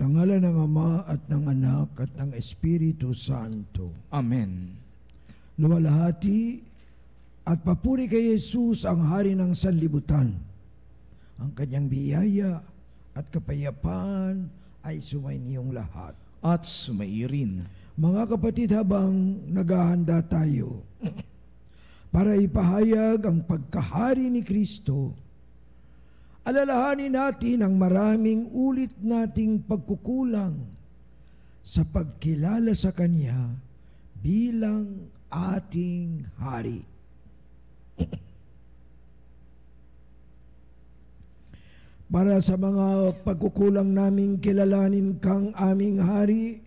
Sa ngalan ng Ama at ng Anak at ng Espiritu Santo. Amen. Luwalhati at papuri kay Jesus ang Hari ng Sanlibutan. Ang kanyang biyaya at kapayapaan ay sumainiyong lahat. At sumairin. Mga kapatid, habang naghahanda tayo para ipahayag ang pagkahari ni Kristo, alalahanin natin ang maraming ulit nating pagkukulang sa pagkilala sa Kanya bilang ating hari. Para sa mga pagkukulang naming kilalanin kang aming hari,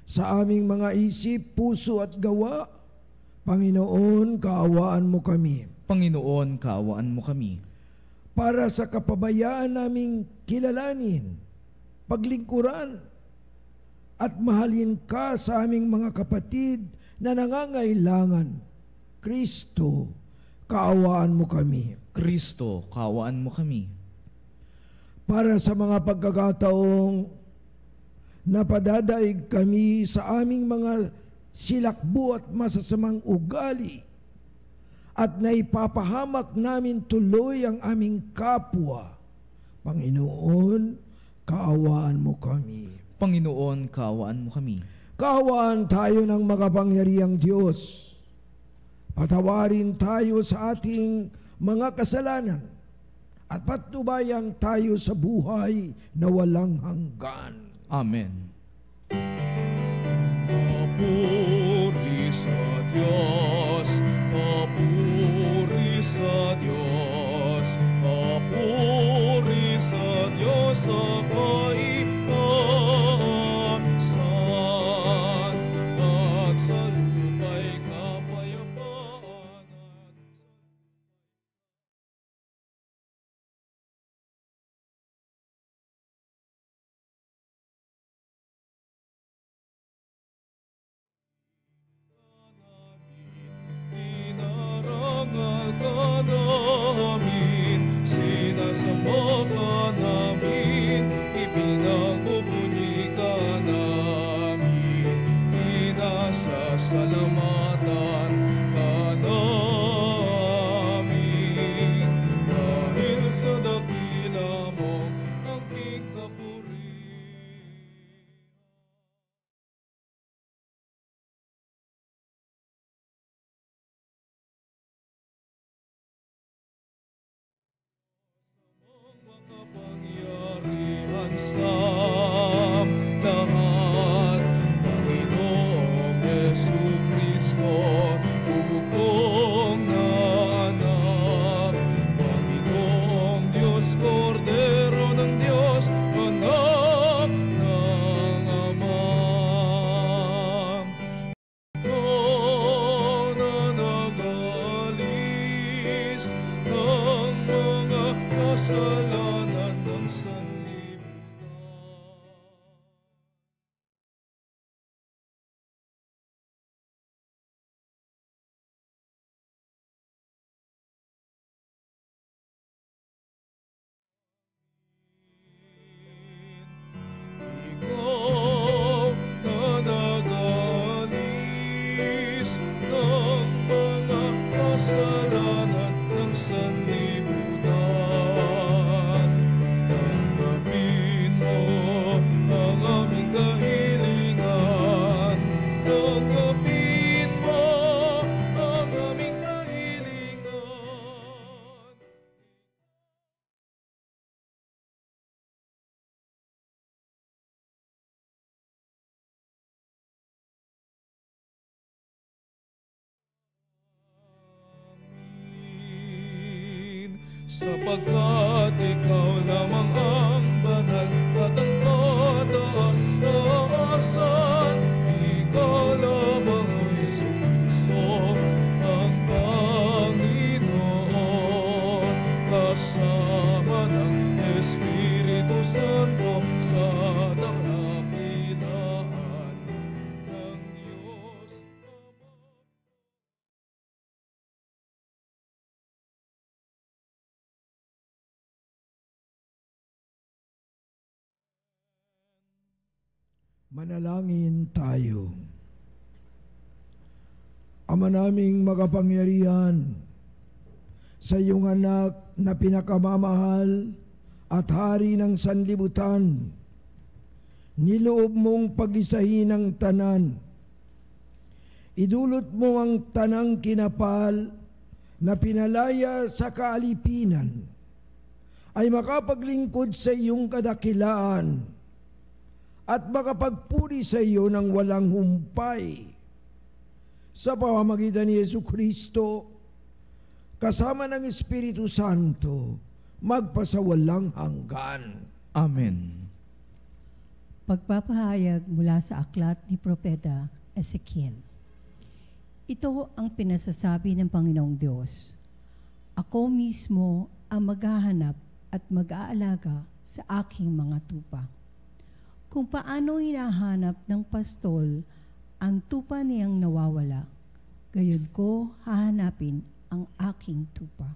sa aming mga isip, puso at gawa, Panginoon, kaawaan mo kami. Panginoon, kaawaan mo kami. Para sa kapabayaan naming kilalanin, paglingkuran, at mahalin ka sa aming mga kapatid na nangangailangan, Kristo, kaawaan mo kami. Kristo, kaawaan mo kami. Para sa mga pagkakataong napadadaig kami sa aming mga silakbo at masasamang ugali at naipapahamak namin tuloy ang aming kapwa, Panginoon, kaawaan mo kami. Panginoon, kaawaan mo kami. Kaawaan tayo ng makapangyarihang Diyos. Patawarin tayo sa ating mga kasalanan at patnubayan tayo sa buhay na walang hanggan. Amen. Papuri sa Diyos, papuri sa Diyos, papuri sa Diyos sa kaitaasan, at sa lupa'y kapayapaan. Dinarangal ka namin, sinasamba ka namin, ipinagbubunyi ka namin, pinasasalamatan ka namin, dahil sa dakila mo ang aking kapurihan. Makapangyarihan sa lahat, Panginoong Jesucristo, bugtong na anak, Panginoong Diyos, Kordero ng Diyos, anak ng Ama. Ikaw na nag-alis ng mga kasalanan ng sanlibutan. Ikaw na nag-alis ng mga kasalanan ng sanlibutan. Tanggapin mo ang aming kahilingan. Tanggapin mo ang aming kahilingan. Sapagkat ikaw lamang ang banal at ang kataas-taasan. Ikaw lamang, O Jesucristo, ang Panginoon, kasama ng Espiritu Santo sa dakilaan ng Diyos Ama. Manalangin tayo. Ama naming makapangyarihan, sa iyong anak na pinakamamahal at hari ng sanlibutan, niloob mong pag-isahin ang tanan. Idulot mo ang tanang kinapal na pinalaya sa kaalipinan ay makapaglingkod sa iyong kadakilaan at makapagpuri sa iyo ng walang humpay. Sa pamamagitan ni Jesucristo, kasama ng Espiritu Santo, magpasawalang hanggan. Amen. Pagpapahayag mula sa aklat ni Propeta Ezekiel. Ito ang pinasasabi ng Panginoong Diyos. Ako mismo ang maghahanap at mag-aalaga sa aking mga tupa. Kung paano hinahanap ng pastol ang tupa niyang nawawala, gayon ko hahanapin ang aking tupa.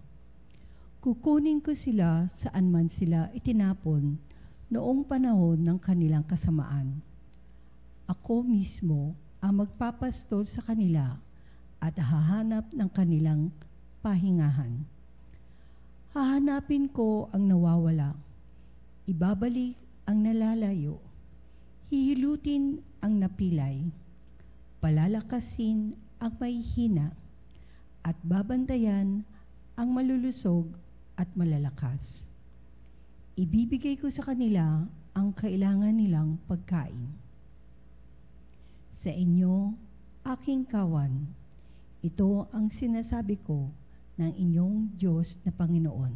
Kukunin ko sila saan man sila itinapon noong panahon ng kanilang kasamaan. Ako mismo ang magpapastol sa kanila at hahanap ng kanilang pahingahan. Hahanapin ko ang nawawala, ibabalik ang nalalayo, hihilutin ang napilay, palalakasin ang may hina, at babantayan ang malulusog at malalakas. Ibibigay ko sa kanila ang kailangan nilang pagkain. Sa inyo, aking kawan, ito ang sinasabi ko ng inyong Diyos na Panginoon.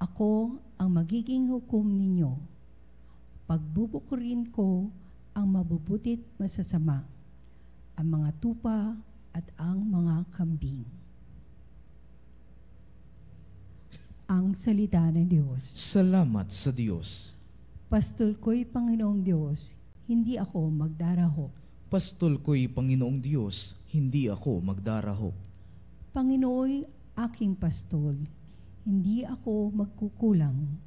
Ako ang magiging hukom ninyo. Pagbubukurin ko ang mabubutit masasama, ang mga tupa at ang mga kambing. Ang salita ng Diyos. Salamat sa Diyos. Pastol ko'y Panginoong Diyos, hindi ako magdarahop. Pastol ko'y Panginoong Diyos, hindi ako magdarahop. Panginooy aking pastol, hindi ako magkukulang.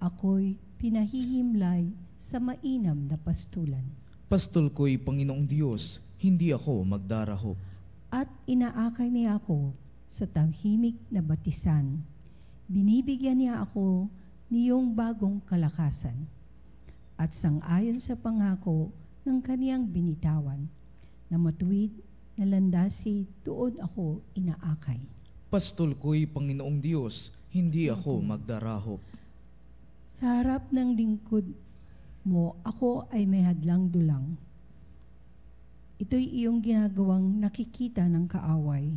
Ako'y pinahihimlay sa mainam na pastulan. Pastol ko'y Panginoong Diyos, hindi ako magdarahop. At inaakay niya ako sa tahimik na batisan. Binibigyan niya ako niyong bagong kalakasan. At sang-ayon sa pangako ng kaniyang binitawan, na matuwid na landasi doon ako inaakay. Pastol ko'y Panginoong Diyos, hindi ako magdarahop. Sa harap ng lingkod mo, ako ay may hadlang dulang. Ito'y iyong ginagawang nakikita ng kaaway.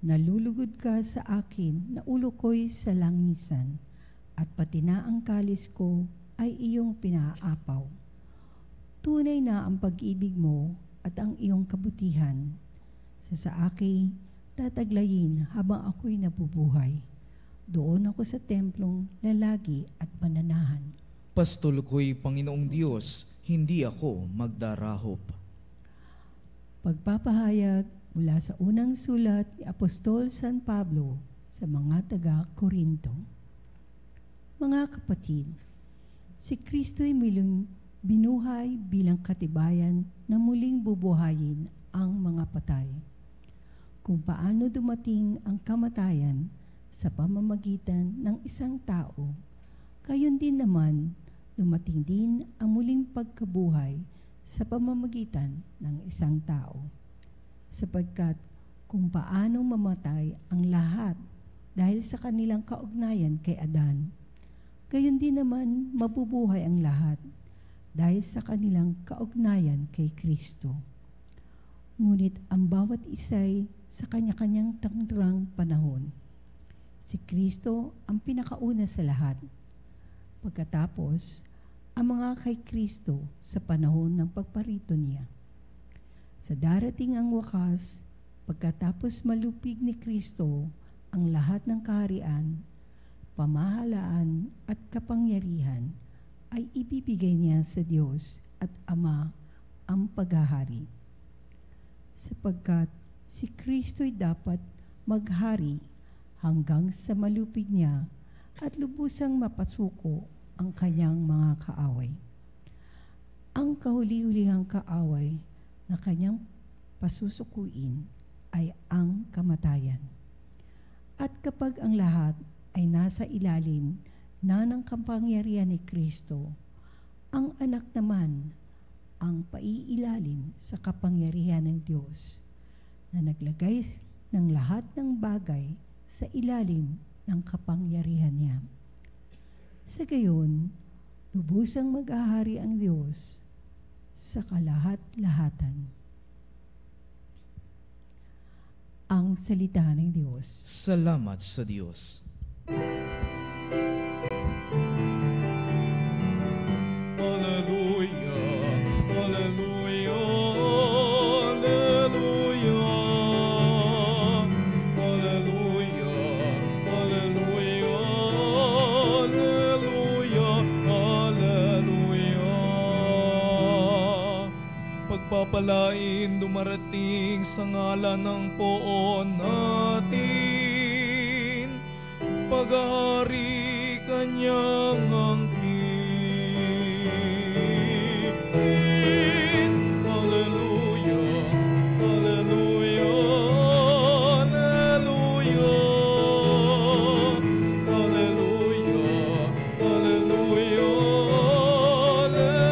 Nalulugod ka sa akin na ulo ko'y sa langisan, at pati na ang kalis ko ay iyong pinaapaw. Tunay na ang pag-ibig mo at ang iyong kabutihan. Sa akin tataglayin habang ako'y nabubuhay. Doon ako sa templong lalagi at mananahan. Pastol ko'y Panginoong Diyos, hindi ako magdarahop. Pagpapahayag mula sa unang sulat ni Apostol San Pablo sa mga taga-Korinto. Mga kapatid, si Kristo'y muling binuhay bilang katibayan na muling bubuhayin ang mga patay. Kung paano dumating ang kamatayan sa pamamagitan ng isang tao, gayon din naman dumating din ang muling pagkabuhay sa pamamagitan ng isang tao. Sapagkat kung paano mamatay ang lahat dahil sa kanilang kaugnayan kay Adan, gayon din naman mabubuhay ang lahat dahil sa kanilang kaugnayan kay Kristo. Ngunit ang bawat isa'y sa kanya-kanyang tangrang panahon. Si Kristo ang pinakauna sa lahat. Pagkatapos, ang mga kay Kristo sa panahon ng pagparito niya. Sa darating ang wakas, pagkatapos malupig ni Kristo ang lahat ng kaharian, pamahalaan at kapangyarihan, ay ibibigay niya sa Diyos at Ama ang paghahari. Sapagkat si Kristo'y dapat maghari hanggang sa malupig niya at lubusang mapasuko ang kanyang mga kaaway. Ang kahuli-hulihang kaaway na kanyang pasusukuin ay ang kamatayan. At kapag ang lahat ay nasa ilalim na ng kapangyarihan ni Kristo, ang anak naman ang paiilalim sa kapangyarihan ng Diyos na naglagay ng lahat ng bagay sa ilalim ng kapangyarihan niya. Sa gayon, lubusang mag-ahari ang Diyos sa kalahat-lahatan. Ang salita ng Diyos. Salamat sa Diyos. Hallelujah, hallelujah, hallelujah, hallelujah, hallelujah, hallelujah, hallelujah. Pagpapalain dumarating sa ngalan ng poon natin, paghahari kanyang angkin. Hallelujah, hallelujah, hallelujah, hallelujah, hallelujah,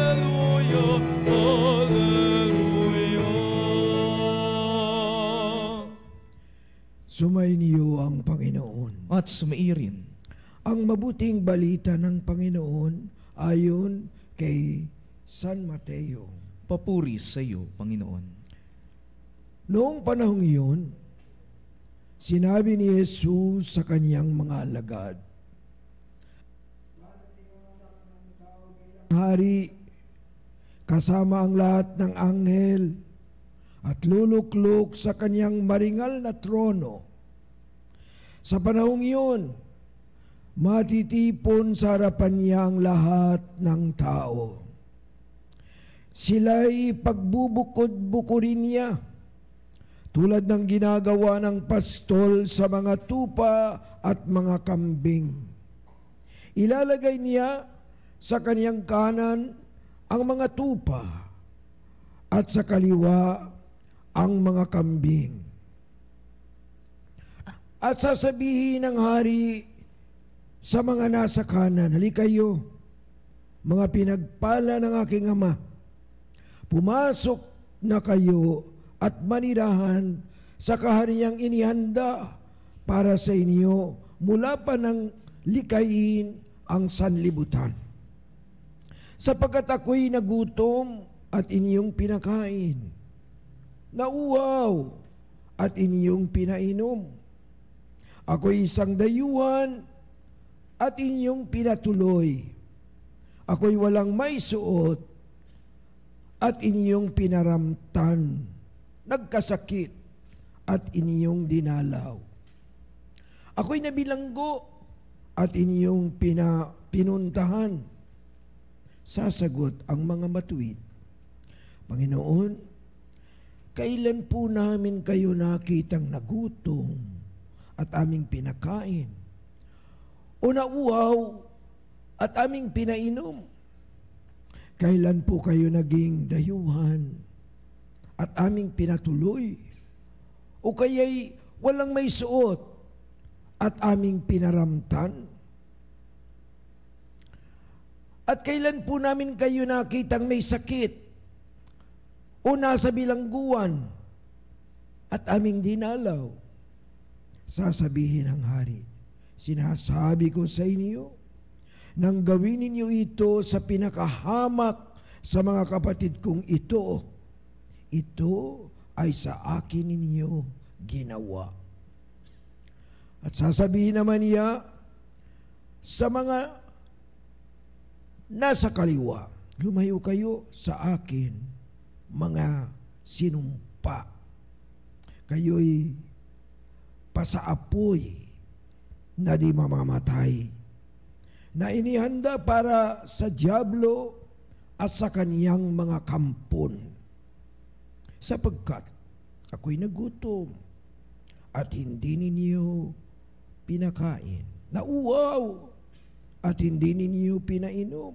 hallelujah, hallelujah. Sumainiyo ang Panginoon. At sumairin. Ang mabuting balita ng Panginoon ayon kay San Mateo. Papuri sa iyo, Panginoon. Noong panahong iyon, sinabi ni Jesus sa kanyang mga alagad, Hari, kasama ang lahat ng anghel at luluklok sa kanyang maringal na trono. Sa panahong iyon, matitipon sa harapan niya ang lahat ng tao. Sila'y pagbubukod-bukurin niya, tulad ng ginagawa ng pastol sa mga tupa at mga kambing. Ilalagay niya sa kaniyang kanan ang mga tupa at sa kaliwa ang mga kambing. At sasabihin ng hari sa mga nasa kanan, halikayo, mga pinagpala ng aking ama, pumasok na kayo at manirahan sa kahariang inihanda para sa inyo mula pa ng likayin ang sanlibutan. Sapagkat ako'y nagutom at inyong pinakain, nauhaw at inyong pinainom. Ako'y isang dayuhan at inyong pinatuloy. Ako'y walang may suot at inyong pinaramtan. Nagkasakit at inyong dinalaw. Ako'y nabilanggo at inyong pinuntahan. Sasagot ang mga matuwid, Panginoon, kailan po namin kayo nakitang nagutom at aming pinakain, o nauhaw at aming pinainom? Kailan po kayo naging dayuhan at aming pinatuloy, o kaya'y walang may suot at aming pinaramtan? At kailan po namin kayo nakitang may sakit o nasa bilangguan at aming dinalaw? Sasabihin ng hari, sinasabi ko sa inyo, nang gawin ninyo ito sa pinakahamak sa mga kapatid kong ito, ito ay sa akin ninyo ginawa. At sasabihin naman niya sa mga nasa kaliwa, lumayo kayo sa akin, mga sinumpa. Kayo'y pasaapoy na di mamamatay, na inihanda para sa dyablo at sa kaniyang mga kampon. Sapagkat ako'y nagutom at hindi ninyo pinakain, nauhaw at hindi ninyo pinainom.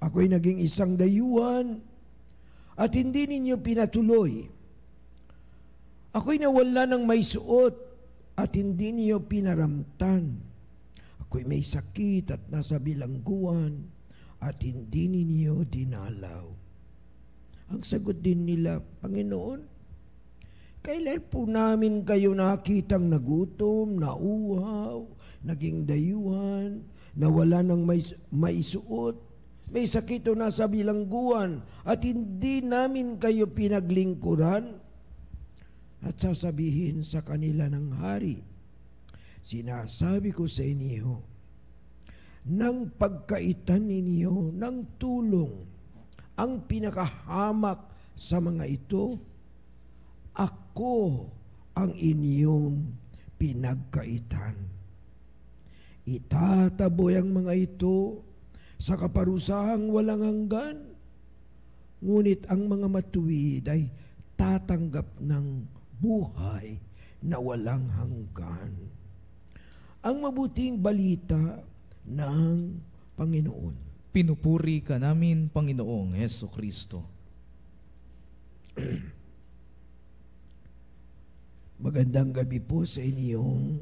Ako'y naging isang dayuhan at hindi ninyo pinatuloy. Ako'y nawala ng may suot at hindi niyo pinaramtan. Ako'y may sakit at nasa bilangguan at hindi ninyo dinalaw. Ang sagot din nila, Panginoon, kailan po namin kayo nakitang nagutom, nauhaw, naging dayuhan, nawala ng may suot, may sakit o nasa bilangguan, at hindi namin kayo pinaglingkuran? At sasabihin sa kanila ng hari, sinasabi ko sa inyo, nang pagkaitan ninyo ng tulong ang pinakahamak sa mga ito, ako ang inyong pinagkaitan. Itataboy ang mga ito sa kaparusahang walang hanggan, ngunit ang mga matuwid ay tatanggap ng buhay na walang hanggan. Ang mabuting balita ng Panginoon. Pinupuri ka namin, Panginoong Heso Kristo. Magandang gabi po sa inyong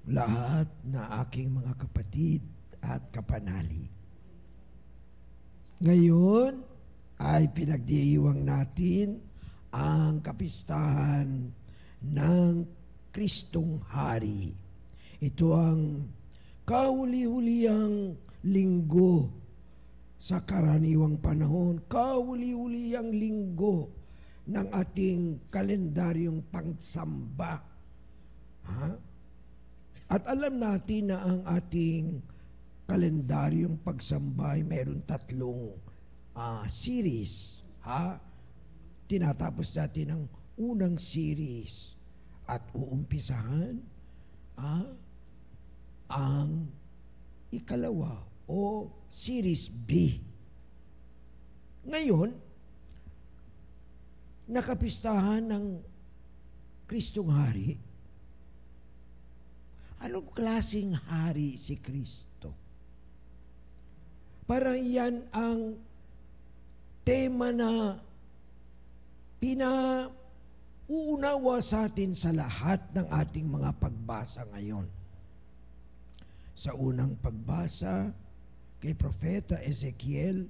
lahat na aking mga kapatid at kapanali. Ngayon ay pinagdiriwang natin ang kapistahan ng Kristong Hari. Ito ang kahuli-huliyang linggo sa karaniwang panahon, kahuli-huliyang linggo ng ating kalendaryong pangsamba. At alam natin na ang ating kalendaryong pagsamba ay mayroon 3 series. Tinatapos natin ang unang series at uumpisahan ang ikalawa o series B. Ngayon, nakapistahan ng Kristong Hari. Anong klaseng hari si Kristo? Parang yan ang tema na pinauunawa sa atin sa lahat ng ating mga pagbasa ngayon. Sa unang pagbasa kay Propeta Ezekiel,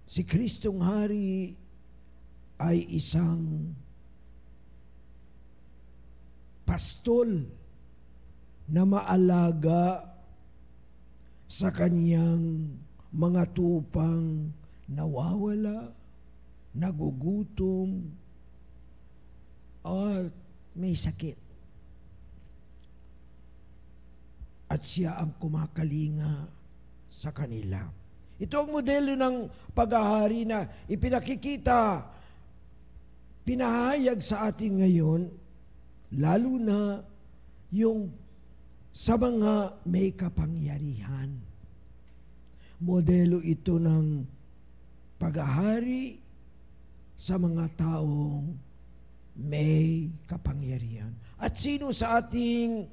si Kristong Hari ay isang pastol na maalaga sa kaniyang mga tupang nawawala, nagugutom, at may sakit. At siya ang kumakalinga sa kanila. Ito ang modelo ng paghahari na ipinakikita, pinahayag sa atin ngayon, lalo na yung sa mga may kapangyarihan. Modelo ito ng paghahari sa mga taong may kapangyarihan. At sino sa ating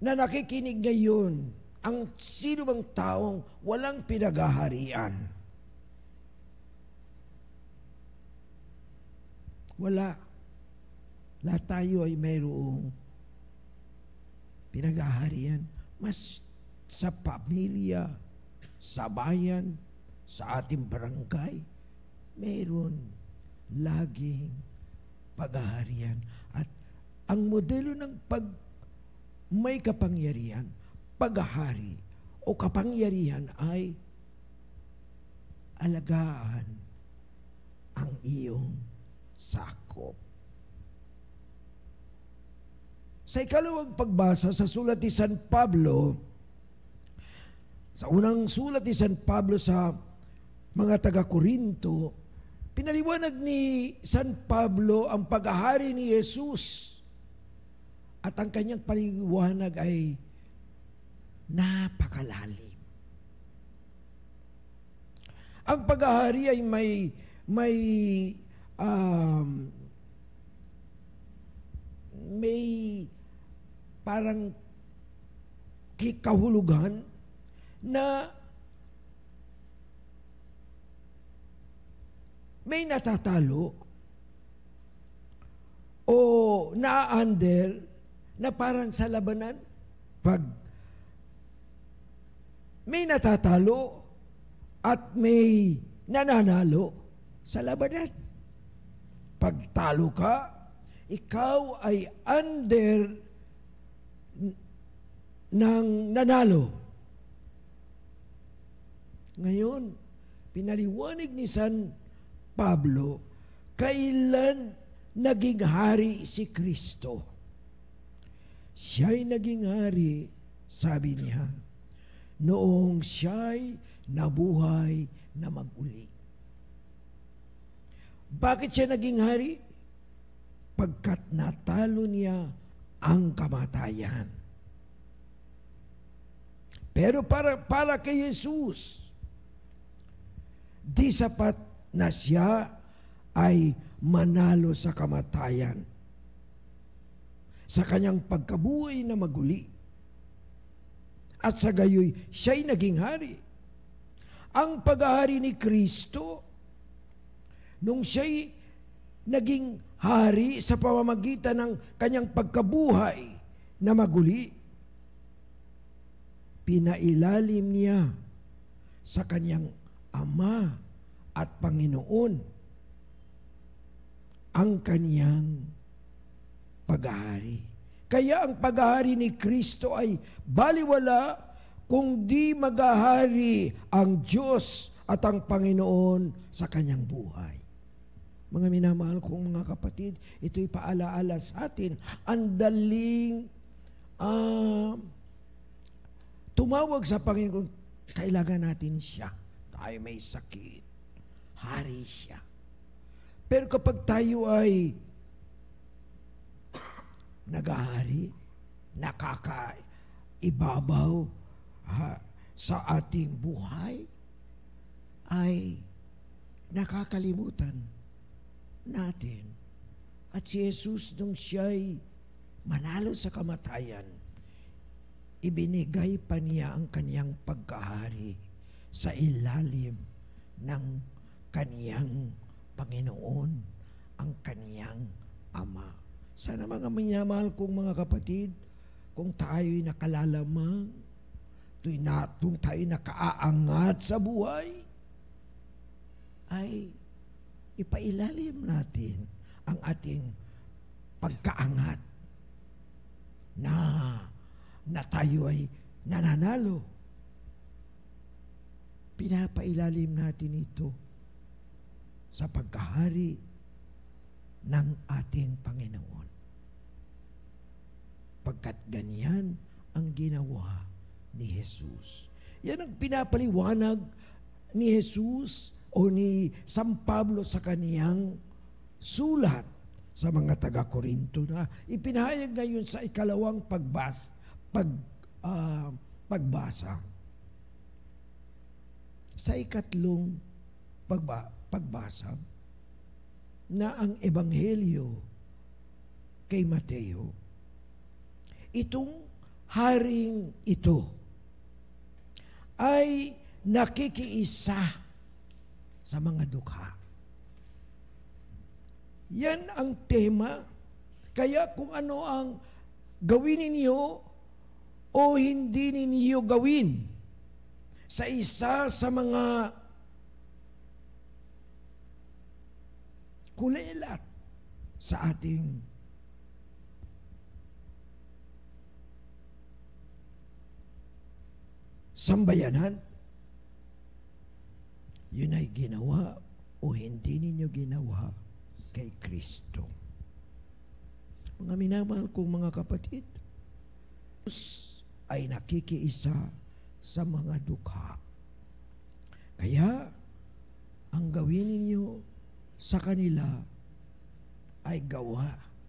na nakikinig ngayon, ang sino bang taong walang pinaghaharian? Wala. Lahat tayo ay mayroong pinaghaharian. Mas sa pamilya, sa bayan, sa ating barangay, mayroon laging paghaharian. At ang modelo ng may kapangyarihan, paghahari o kapangyarihan ay alagaan ang iyong sakop. Sa ikalawang pagbasa sa sulat ni San Pablo, sa unang sulat ni San Pablo sa mga taga-Korinto, pinaliwanag ni San Pablo ang paghahari ni Jesus. At ang kanyang paliwanag ay napakalalim. Ang paghahari ay may parang kahulugan na may natatalo o na-under na parang sa labanan. Pag may natatalo at may nananalo sa labanan. Pag talo ka, ikaw ay under ng nanalo. Ngayon, pinaliwanag ni San Pablo, kailan naging hari si Kristo? Siya'y naging hari, sabi niya, noong siya'y nabuhay na mag-uli. Bakit siya naging hari? Pagkat natalo niya ang kamatayan. Pero para kay Jesus, di sapat na siya ay manalo sa kamatayan. Sa kanyang pagkabuhay na maguli. At sa gayoy, siya'y naging hari. Ang paghahari ni Kristo, nung siya'y naging hari sa pamamagitan ng kanyang pagkabuhay na maguli, pinailalim niya sa kanyang Ama at Panginoon ang kanyang paghahari. Kaya ang paghahari ni Kristo ay baliwala kung di maghahari ang Diyos at ang Panginoon sa kanyang buhay. Mga minamahal kong mga kapatid, ito'y paalaala sa atin. Ang daling tumawag sa Panginoon, kailangan natin siya. Tayo may sakit. Hari siya. Pero kapag tayo ay naghahari, nakakaibabaw sa ating buhay, ay nakakalimutan natin. At si Jesus, nung siya'y manalo sa kamatayan, ibinigay pa niya ang kaniyang pagkahari sa ilalim ng kaniyang Panginoon, ang kaniyang Ama. Sana mga minamahal kong mga kapatid, kung tayo'y nakalalamang, kung tayo'y nakaaangat sa buhay, ay ipailalim natin ang ating pagkaangat na tayo ay nananalo. Pinapailalim natin ito sa pagkahari ng ating Panginoon. Pagkat ganyan ang ginawa ni Jesus. Yan ang pinapaliwanag ni Jesus o ni San Pablo sa kaniyang sulat sa mga taga-Korinto na ipinahayag ngayon sa ikalawang pagbasa. Sa ikatlong pagbasa na ang Ebanghelyo kay Mateo, itong haring ito ay nakikiisa sa mga dukha. Yan ang tema. Kaya kung ano ang gawin ninyo o hindi ninyo gawin sa isa sa mga kulelat sa ating sambayanan, yun ay ginawa o hindi ninyo ginawa kay Kristo. Mga minamahal kong mga kapatid, Diyos ay nakikiisa sa mga dukha. Kaya, ang gawin ninyo sa kanila ay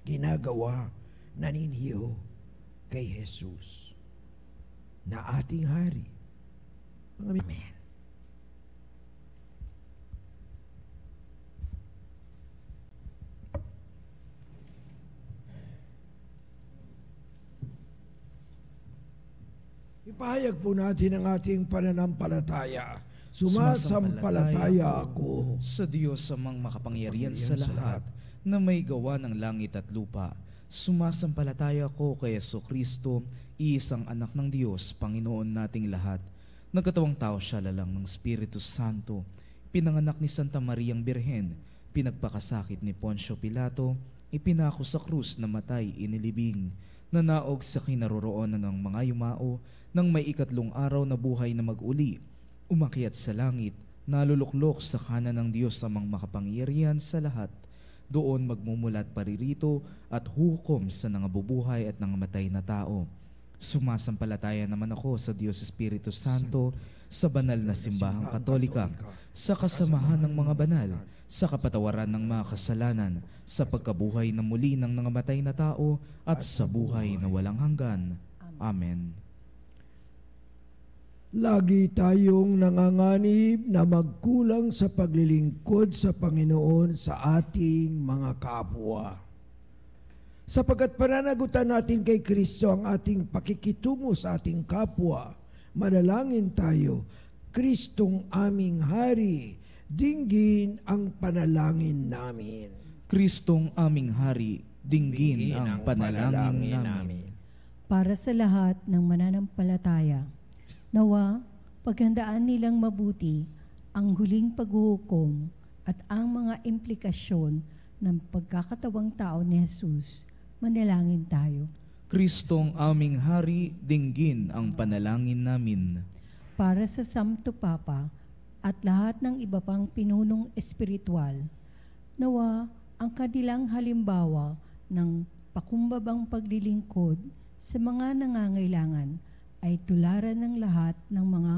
ginagawa na ninyo kay Jesus na ating hari. Amen. Ipahayag po natin ang ating pananampalataya. Sumasampalataya ako sa Diyos amang makapangyarihan sa lahat na may gawa ng langit at lupa. Sumasampalataya ko kay Jesucristo, iisang anak ng Diyos, Panginoon nating lahat. Nagkatawang tao siya lalang ng Espiritu Santo, pinanganak ni Santa Mariang Birhen, pinagpakasakit ni Poncio Pilato, ipinako sa krus, namatay, inilibing, nanaog sa kinaroroonan ng mga yumao, nang may 3 araw na buhay na mag-uli, umakyat sa langit, naluluklok sa kanan ng Diyos amang makapangyarihan sa lahat. Doon magmumulat paririto at hukom sa nangabubuhay at nangamatay na tao. Sumasampalataya naman ako sa Diyos Espiritu Santo, sa banal na simbahang katolika, sa kasamahan ng mga banal, sa kapatawaran ng mga kasalanan, sa pagkabuhay na muli ng nangamatay na tao, at sa buhay na walang hanggan. Amen. Lagi tayong nanganganib na magkulang sa paglilingkod sa Panginoon sa ating mga kapwa. Sapagkat pananagutan natin kay Kristo ang ating pakikitungo sa ating kapwa, manalangin tayo. Kristong aming Hari, dinggin ang panalangin namin. Kristong aming Hari, dinggin ang panalangin namin. Para sa lahat ng mananampalataya, nawa paghandaan nilang mabuti ang huling paghuhukom at ang mga implikasyon ng pagkakatawang tao ni Jesus. Manalangin tayo. Kristong aming Hari, dinggin ang panalangin namin. Para sa Santo Papa at lahat ng iba pang pinunong espiritual, nawa ang kanilang halimbawa ng pakumbabang paglilingkod sa mga nangangailangan ay tularan ng lahat ng mga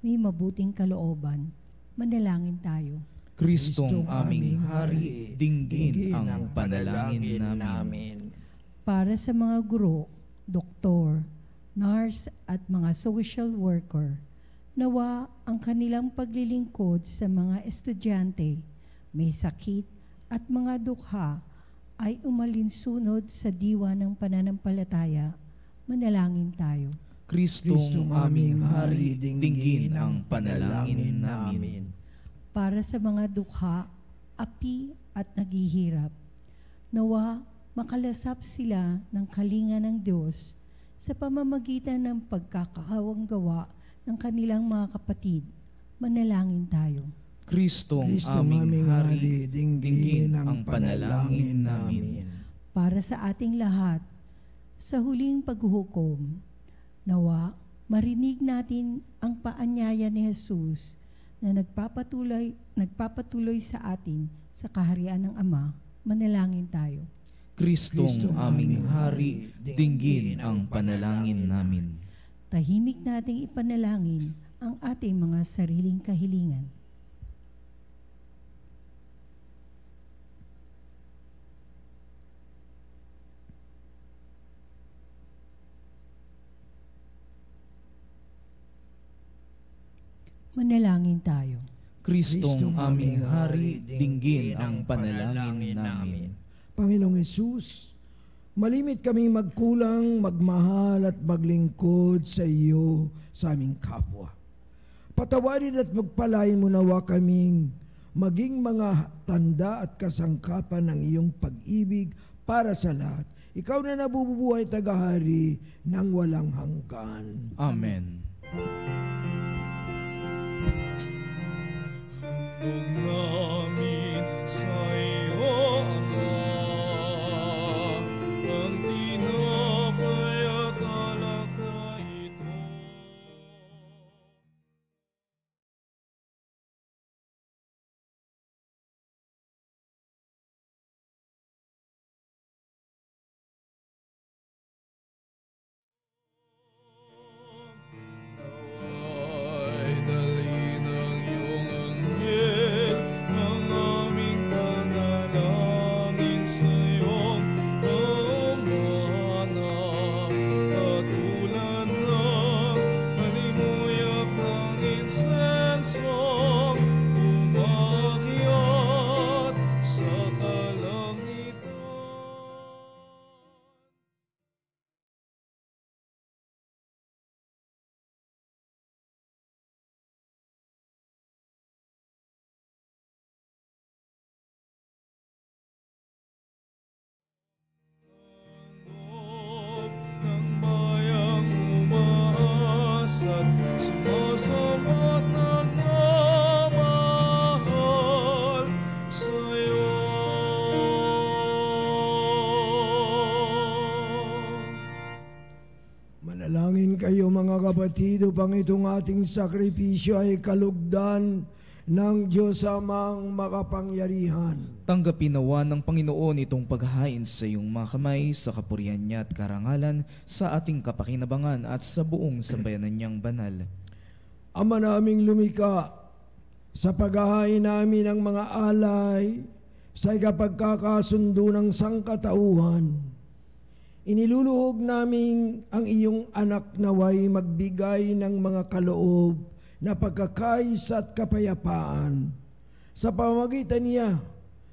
may mabuting kalooban. Manalangin tayo. Kristong aming Hari, dinggin ang panalangin namin. Para sa mga guro, doktor, nurse at mga social worker, nawa ang kanilang paglilingkod sa mga estudyante, may sakit at mga dukha ay umalinsunod sa diwa ng pananampalataya. Manalangin tayo. Kristong aming Hari, dinggin ang panalangin namin. Para sa mga dukha, api at naghihirap, nawa makalasap sila ng kalinga ng Diyos sa pamamagitan ng pagkakahawang gawa ng kanilang mga kapatid. Manalangin tayo. Kristong aming Hari, dinggin ang panalangin namin. Para sa ating lahat, sa huling paghuhukom, nawa marinig natin ang paanyaya ni Jesus na nagpapatuloy sa atin sa kaharian ng Ama. Manalangin tayo. Kristong aming Hari, dinggin ang panalangin namin. Tahimik nating ipanalangin ang ating mga sariling kahilingan. Manalangin tayo. Kristong aming Hari, dinggin ang panalangin namin. Panginoong Hesus, malimit kaming magkulang, magmahal at maglingkod sa iyo sa aming kapwa. Patawarin at magpalain mo nawa kaming maging mga tanda at kasangkapan ng iyong pag-ibig para sa lahat. Ikaw na nabubuhay tagahari ng walang hanggan. Amen. Handog namin sa iyo, Ama, ang tinapay at alak na ito. Naway dalhin ng iyong anghel ang Manalangin kayo mga kapatid upang itong ating sakripisyo ay kalugdan ng Diyos Amang makapangyarihan. Tanggapin nawa ng Panginoon itong paghahain sa iyong mga kamay sa kapurihan niya at karangalan sa ating kapakinabangan at sa buong sambayanan niyang banal. Ama naming lumika, sa paghahain namin ng mga alay sa ikapagkakasundo ng sangkatauhan, iniluluhog namin ang iyong anak naway magbigay ng mga kaloob na pagkakaisa at kapayapaan. Sa pamamagitan niya,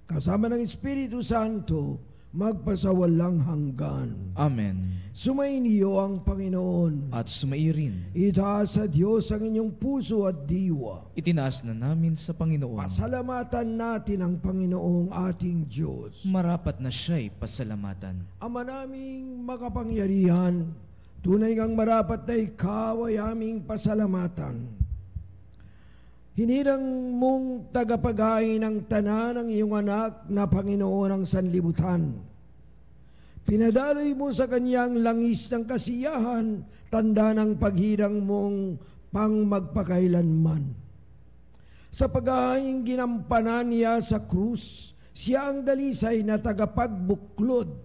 kasama ng Espiritu Santo, magpasawalang hanggan. Amen. Sumainiyo ang Panginoon. At sumairin. Itaas sa Diyos ang inyong puso at diwa. Itinaas na namin sa Panginoon. Pasalamatan natin ang Panginoong ating Diyos. Marapat na siya'y pasalamatan. Ama naming makapangyarihan, tunay ngang marapat na ikaw ay aming pasalamatan. Hinirang mong tagapaghain ng tanan ng iyong anak na Panginoon ng sanlibutan. Pinadaloy mo sa kanyang langis ng kasiyahan, tanda ng paghirang mong pang magpakailanman. Sa paghahaing ginampanan niya sa krus, siya ang dalisay na tagapagbuklod.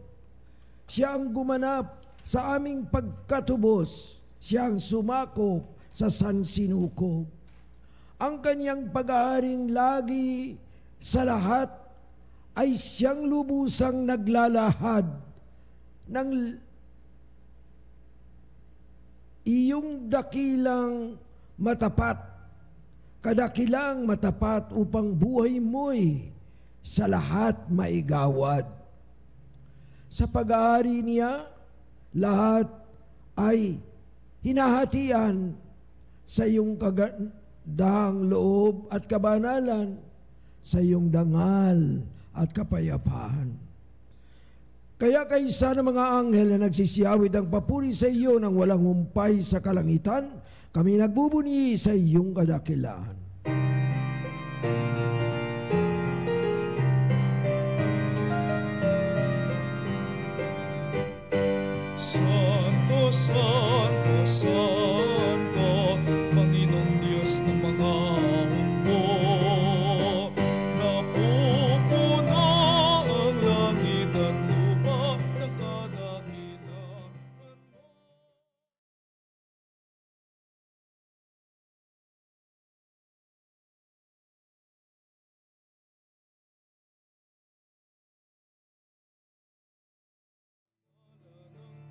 Siya ang gumanap sa aming pagkatubos. Siya ang sumakop sa sansinukob. Ang kanyang pag-aaring lagi sa lahat ay siyang lubusang naglalahad ng iyong dakilang matapat, kadakilang matapat upang buhay mo'y sa lahat maigawad. Sa pag-aari niya, lahat ay hinahatian sa iyong dahang loob at kabanalan, sa iyong dangal at kapayapaan. Kaya kaysa ng mga anghel na nagsisiyawit ang papuri sa iyo ng walang humpay sa kalangitan, kami nagbubunyi sa iyong kadakilaan. Santo, Santo, Santo, Panginoong Diyos ng mga hukbo. Napupuna ang langit at lupa ng kadakilaan mo.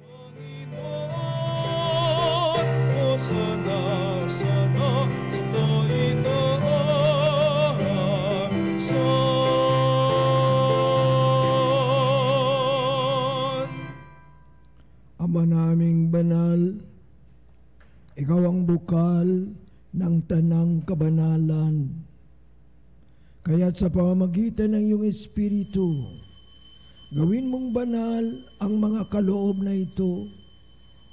Panginoon, Hosana, sana sa kaitaasan. Ama naming banal, ikaw ang bukal ng tanang kabanalan. Kaya't sa pamamagitan ng iyong Espiritu, gawin mong banal ang mga kaloob na ito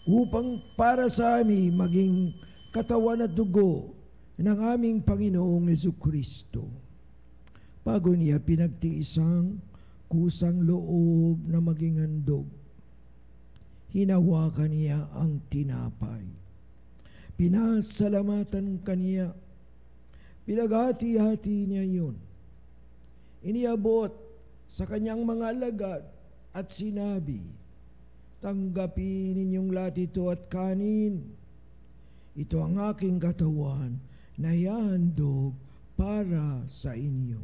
upang para sa amin maging katawan at dugo ng aming Panginoong Jesucristo. Bago niya pinagtiisang kusang loob na maging handog, hinawakan niya ang tinapay. Pinasalamatan kaniya. Pinaghati-hati niya yun. Iniabot sa kanyang mga alagad at sinabi, tanggapin ninyong lahat ito at kanin. Ito ang aking katawan na ihahandog para sa inyo.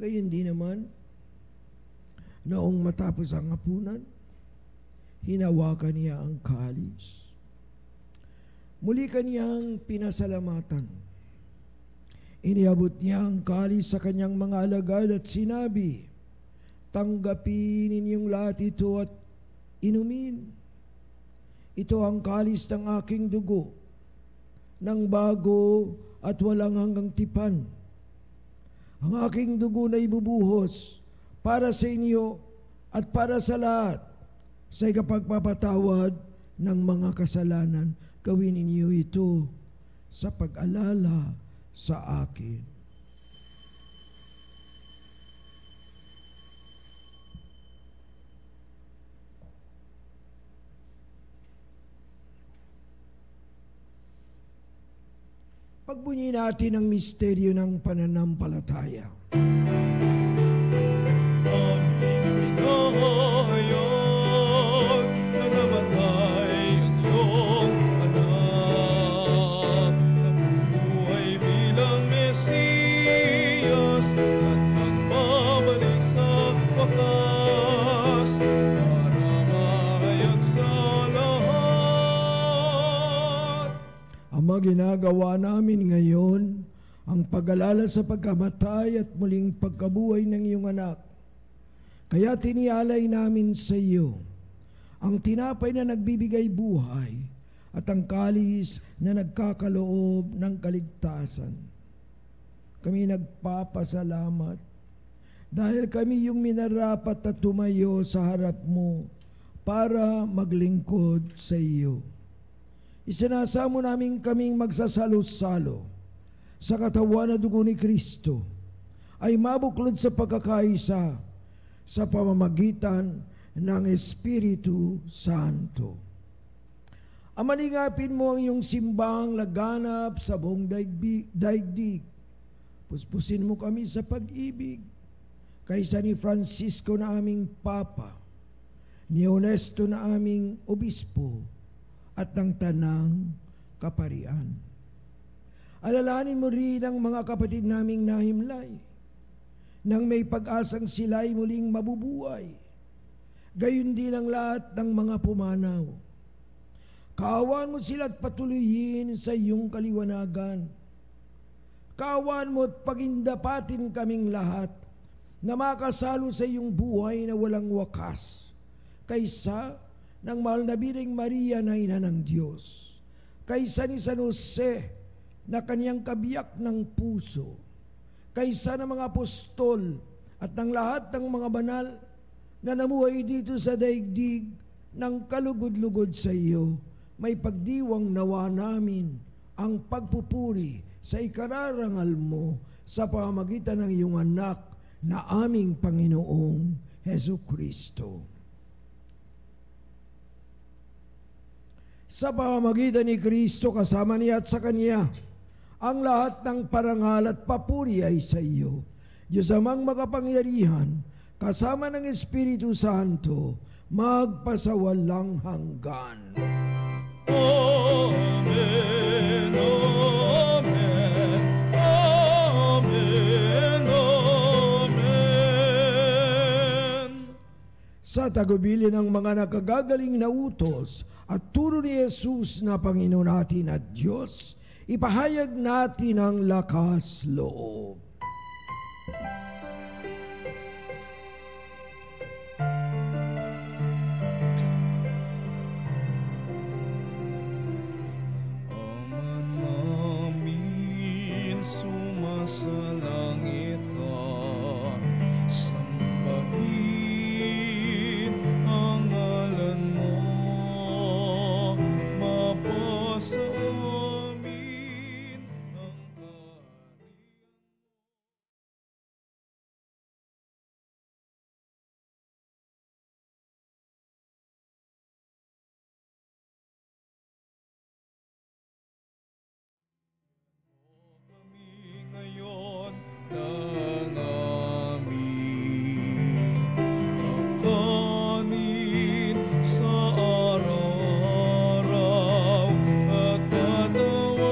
Gayon din naman, noong matapos ang hapunan, hinawakan niya ang kalis. Muli kaniyang pinasalamatan. Iniabot niya ang kalis sa kanyang mga alagad at sinabi, tanggapin ninyong lahat ito at inumin. Ito ang kalis ng aking dugo, ng bago at walang hanggang tipan. Ang aking dugo na ibubuhos para sa inyo at para sa lahat sa ikapagpapatawad ng mga kasalanan, gawin ninyo ito sa pag-alala sa akin. Pagbunyi natin ang misteryo ng pananampalataya. Aming pinahayag na namatay ang iyong anak, nabuhay bilang Mesiyas at magbabalik sa wakas para mahayag sa lahat. Ama, ginagawa namin ngayon ang pag-alala sa pagkamatay at muling pagkabuhay ng iyong anak. Kaya tinialay namin sa iyo ang tinapay na nagbibigay buhay at ang kalis na nagkakaloob ng kaligtasan. Kami nagpapasalamat dahil kami yung minarapat na tumayo sa harap mo para maglingkod sa iyo. Isinasamo namin kaming magsasalo-salo sa katawan na dugo ni Kristo ay mabuklod sa pagkakaisa sa pamamagitan ng Espiritu Santo. Amalingapin mo ang iyong simbang laganap sa buong daigdig. Puspusin mo kami sa pag-ibig kaysa ni Francisco na aming Papa, ni Honesto na aming Obispo, at ng tanang kaparian. Alalahanin mo rin ang mga kapatid naming nahimlay, nang may pag-asang sila'y muling mabubuhay. Gayon din ang lahat ng mga pumanaw. Kaawaan mo sila at patuloyin sa iyong kaliwanagan. Kaawaan mo at pagindapatin kaming lahat na makasalo sa iyong buhay na walang wakas, kaysa ng mahal na Birheng Maria na ina ng Diyos, kaysa ni San Jose na kaniyang kabiyak ng puso, kaysa ng mga apostol at ng lahat ng mga banal na namuhay dito sa daigdig ng kalugod-lugod sa iyo, may pagdiwang nawa namin ang pagpupuri sa ikararangal mo sa pamamagitan ng iyong anak na aming Panginoong Hesukristo. Sa pamamagitan ni Kristo, kasama niya at sa Kanya, ang lahat ng parangal at papuri ay sa iyo, Diyos amang makapangyarihan, kasama ng Espiritu Santo, magpasawalang hanggan. Amen, amen, amen, amen. Sa tagubilin ng mga nakagagaling na utos at turo ni Jesus na Panginoon natin at Diyos, ipahayag natin ang lakas loob. Ama namin, sumasalangit ka, sambahin ang ngalan mo, mapasa amin ang kaharian. Kami ngayon ng aming kakanin sa araw-araw at patawarin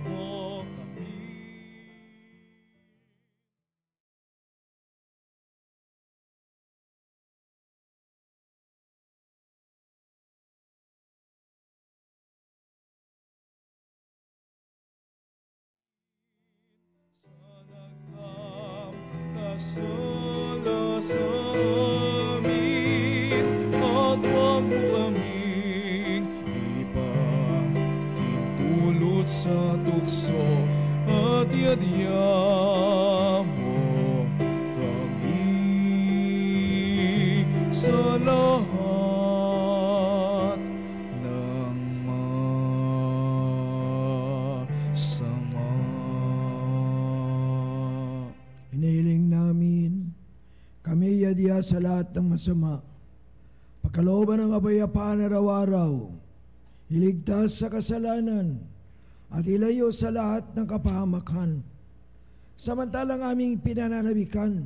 mo kami. Sa nagkakasala sa amin, at huwag mo kaming ipahintulot sa tukso, at iadya mo kami sa lahat mula sa lahat ng masama, pagkalooban ng kapayapaan araw-araw, iligtas sa kasalanan, at ilayo sa lahat ng kapahamakan. Samantalang aming pinananabikan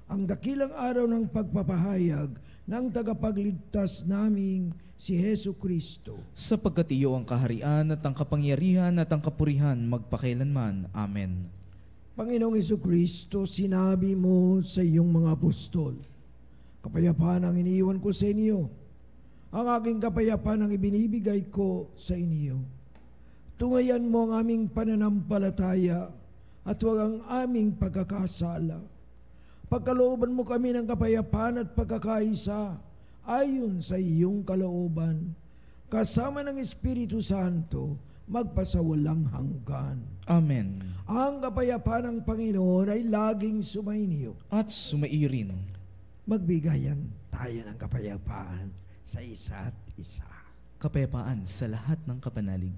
ang dakilang araw ng pagpapahayag ng tagapagligtas naming si Hesu Kristo. Sapagkat iyo ang kaharian at ang kapangyarihan at ang kapurihan magpakailanman. Amen. Panginoong Hesu Kristo, sinabi mo sa iyong mga apostol, kapayapaan ang iniiwan ko sa inyo. Ang aking kapayapaan ang ibinibigay ko sa inyo. Tungayan mo ang aming pananampalataya at huwag ang aming pagkakasala. Pagkalooban mo kami ng kapayapaan at pagkakaisa ayon sa iyong kalooban, kasama ng Espiritu Santo, magpasawalang hanggan. Amen. Ang kapayapaan ng Panginoon ay laging sumainyo. At sumairin. Magbigayan tayo ng kapayapaan sa isa't isa. Kapayapaan sa lahat ng kapanalig.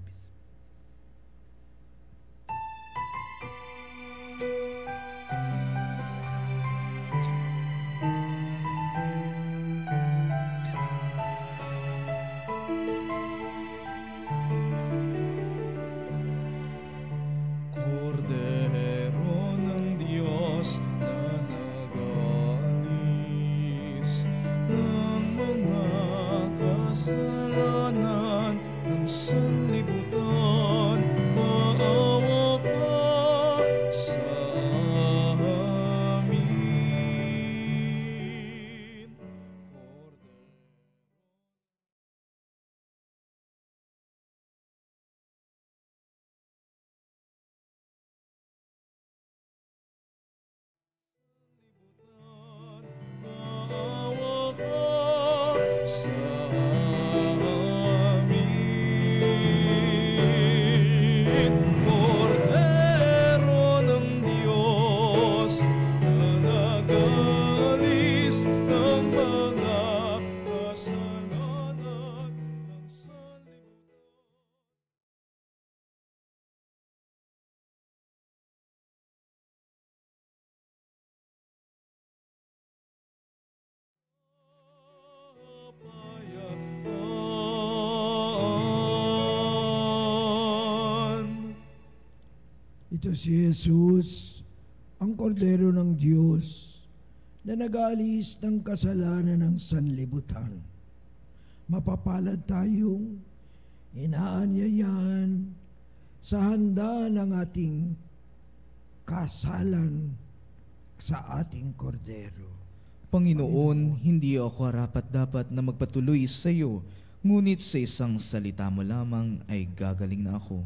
Kordero ng Diyos na nag-alis ng mga kasalanan ng sanlibutan, maawa ka sa amin. Maawa ka sa amin. Kordero ng Diyos na nag-alis ng mga kasalanan ng sanlibutan. Ito si Jesus, ang kordero ng Diyos na nag-aalis ng kasalanan ng sanlibutan. Mapapalad tayong inaanyayahan sa handa ng ating kasalan sa ating kordero. Panginoon, hindi ako karapat-dapat na magpatuloy sa iyo, ngunit sa isang salita mo lamang ay gagaling na ako.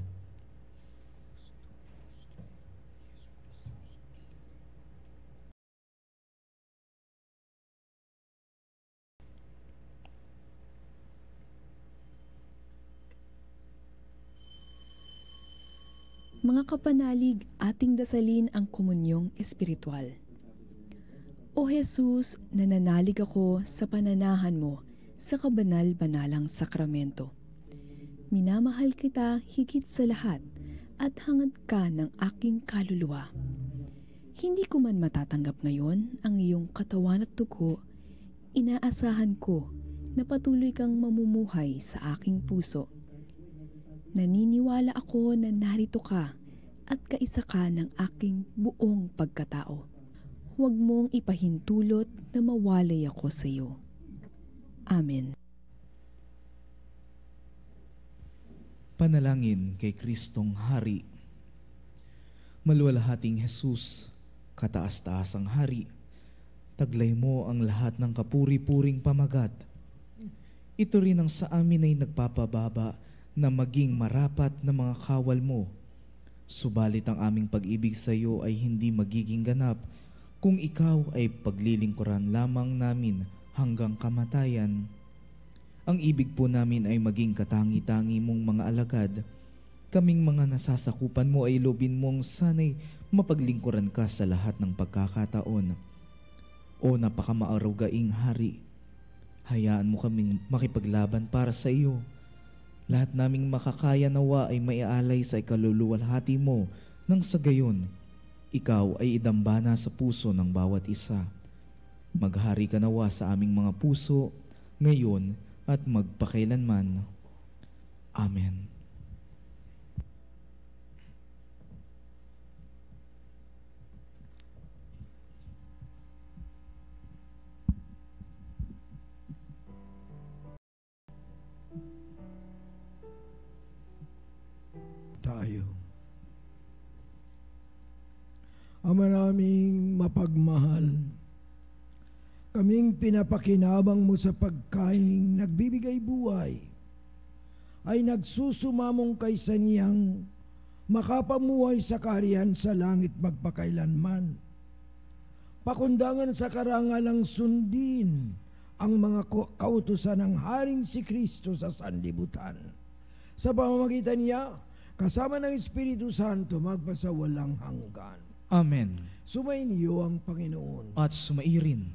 Mga kapanalig, ating dasalin ang komunyong espiritual. O Jesus, nananalig ako sa pananahan mo sa kabanal-banalang sakramento. Minamahal kita higit sa lahat at hangad ka ng aking kaluluwa. Hindi ko man matatanggap ngayon ang iyong katawan at dugo, inaasahan ko na patuloy kang mamumuhay sa aking puso. Naniniwala ako na narito ka at kaisa ka ng aking buong pagkatao. Huwag mong ipahintulot na mawalay ako sa iyo. Amen. Panalangin kay Kristong Hari. Maluwalhating Jesus, kataas-taasang Hari, taglay mo ang lahat ng kapuri-puring pamagat. Ito rin ang sa amin ay nagpapababa na maging marapat na mga kawal mo. Subalit ang aming pag-ibig sa iyo ay hindi magiging ganap kung ikaw ay paglilingkuran lamang namin hanggang kamatayan. Ang ibig po namin ay maging katangi-tangi mong mga alagad. Kaming mga nasasakupan mo ay lobin mong sana'y mapaglingkuran ka sa lahat ng pagkakataon. O napakamaarugaing Hari, hayaan mo kaming makipaglaban para sa iyo. Lahat naming makakaya nawa ay maialay sa ikaluluwalhati mo nang sa gayon, ikaw ay idambana sa puso ng bawat isa. Maghari ka nawa sa aming mga puso, ngayon at magpakailanman. Amen. Tayo. Ama naming mapagmahal, kaming pinapakinabang mo sa pagkaing nagbibigay buhay, ay nagsusumamong kay sa niyang makapamuhay sa kaharian sa langit magpakailanman. Pakundangan sa karangalang sundin ang mga kautusan ng Haring si Kristo sa sanlibutan. Sa pamamagitan niya, kasama ng Espiritu Santo, magpasawalang hanggan. Amen. Sumainyo ang Panginoon. At sumairin.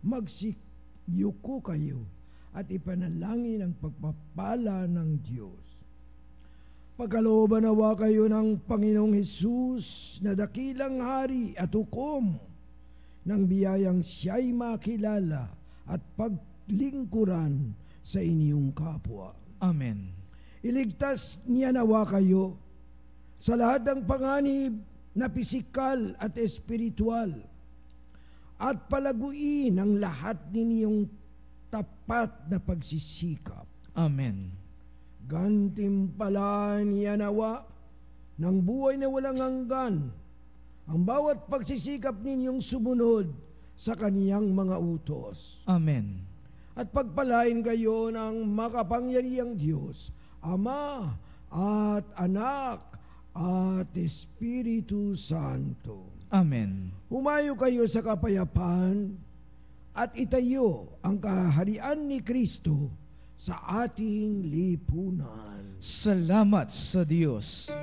Magsiyuko kayo at ipanalangin ang pagpapala ng Diyos. Pagkalooban nawa kayo ng Panginoong Hesus na dakilang hari at hukom ng biyayang siya'y makilala at paglingkuran sa inyong kapwa. Amen. Iligtas niya nawa kayo sa lahat ng panganib na pisikal at espiritual at palaguin ang lahat ninyong tapat na pagsisikap. Amen. Gantimpalaan niya nawa ng buhay na walang hanggan ang bawat pagsisikap ninyong sumunod sa kaniyang mga utos. Amen. At pagpalain kayo ng makapangyarihang Diyos, Ama at Anak at Espiritu Santo. Amen. Humayo kayo sa kapayapaan at itayo ang kaharian ni Kristo sa ating lipunan. Salamat sa Diyos.